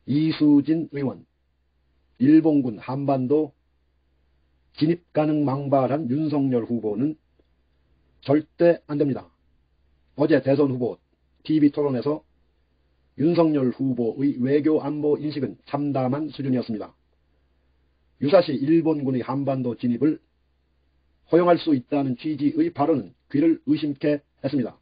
이수진 의원, 일본군 한반도 진입 가능 망발한 윤석열 후보는 절대 안됩니다. 어제 대선 후보 TV토론에서 윤석열 후보의 외교 안보 인식은 참담한 수준이었습니다. 유사시 일본군의 한반도 진입을 허용할 수 있다는 취지의 발언은 귀를 의심케 했습니다.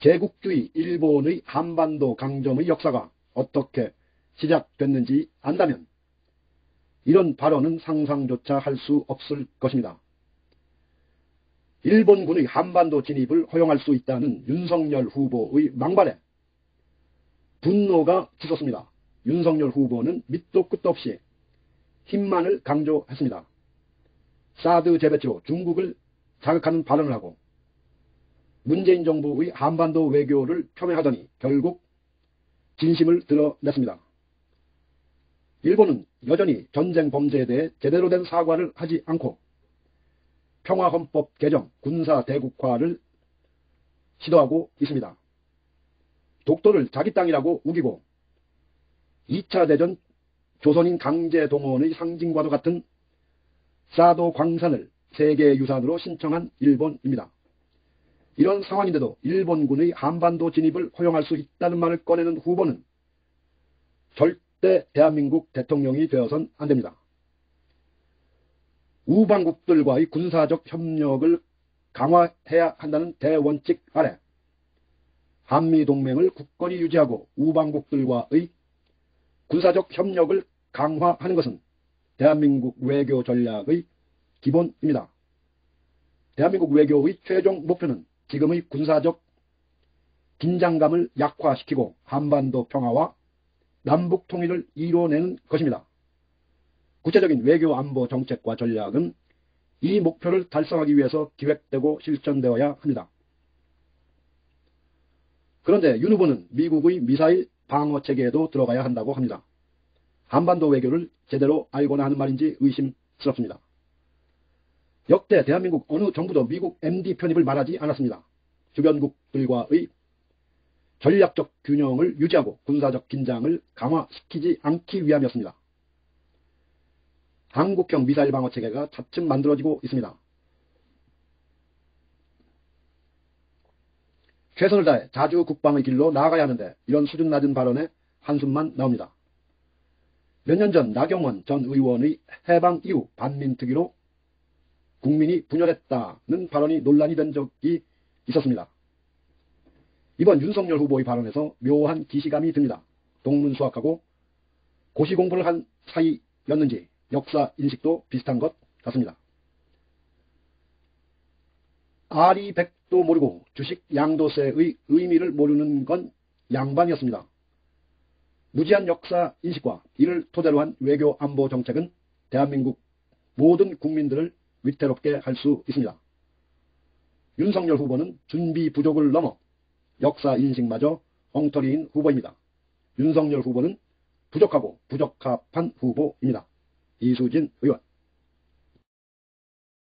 제국주의 일본의 한반도 강점의 역사가 어떻게 시작됐는지 안다면 이런 발언은 상상조차 할 수 없을 것입니다. 일본군의 한반도 진입을 허용할 수 있다는 윤석열 후보의 망발에 분노가 치솟습니다. 윤석열 후보는 밑도 끝도 없이 힘만을 강조했습니다. 사드 재배치로 중국을 자극하는 발언을 하고 문재인 정부의 한반도 외교를 표명하더니 결국 진심을 드러냈습니다. 일본은 여전히 전쟁 범죄에 대해 제대로 된 사과를 하지 않고 평화헌법 개정, 군사 대국화를 시도하고 있습니다. 독도를 자기 땅이라고 우기고 2차 대전 조선인 강제 동원의 상징과도 같은 사도 광산을 세계유산으로 신청한 일본입니다. 이런 상황인데도 일본군의 한반도 진입을 허용할 수 있다는 말을 꺼내는 후보는 절대 대한민국 대통령이 되어선 안됩니다. 우방국들과의 군사적 협력을 강화해야 한다는 대원칙 아래 한미동맹을 굳건히 유지하고 우방국들과의 군사적 협력을 강화하는 것은 대한민국 외교 전략의 기본입니다. 대한민국 외교의 최종 목표는 지금의 군사적 긴장감을 약화시키고 한반도 평화와 남북 통일을 이뤄내는 것입니다. 구체적인 외교 안보 정책과 전략은 이 목표를 달성하기 위해서 기획되고 실천되어야 합니다. 그런데 윤 후보는 미국의 미사일 방어 체계에도 들어가야 한다고 합니다. 한반도 외교를 제대로 알고나 하는 말인지 의심스럽습니다. 역대 대한민국 어느 정부도 미국 MD 편입을 말하지 않았습니다. 주변국들과의 전략적 균형을 유지하고 군사적 긴장을 강화시키지 않기 위함이었습니다. 한국형 미사일 방어 체계가 차츰 만들어지고 있습니다. 최선을 다해 자주 국방의 길로 나아가야 하는데 이런 수준 낮은 발언에 한숨만 나옵니다. 몇 년 전 나경원 전 의원의 해방 이후 반민특위로 국민이 분열했다는 발언이 논란이 된 적이 있었습니다. 이번 윤석열 후보의 발언에서 묘한 기시감이 듭니다. 동문수학하고 고시 공부를 한 사이였는지 역사 인식도 비슷한 것 같습니다. 아리 백도 모르고 주식 양도세의 의미를 모르는 건 양반이었습니다. 무지한 역사 인식과 이를 토대로 한 외교 안보 정책은 대한민국 모든 국민들을 위태롭게 할 수 있습니다. 윤석열 후보는 준비 부족을 넘어 역사 인식마저 엉터리인 후보입니다. 윤석열 후보는 부족하고 부적합한 후보입니다. 이수진 의원.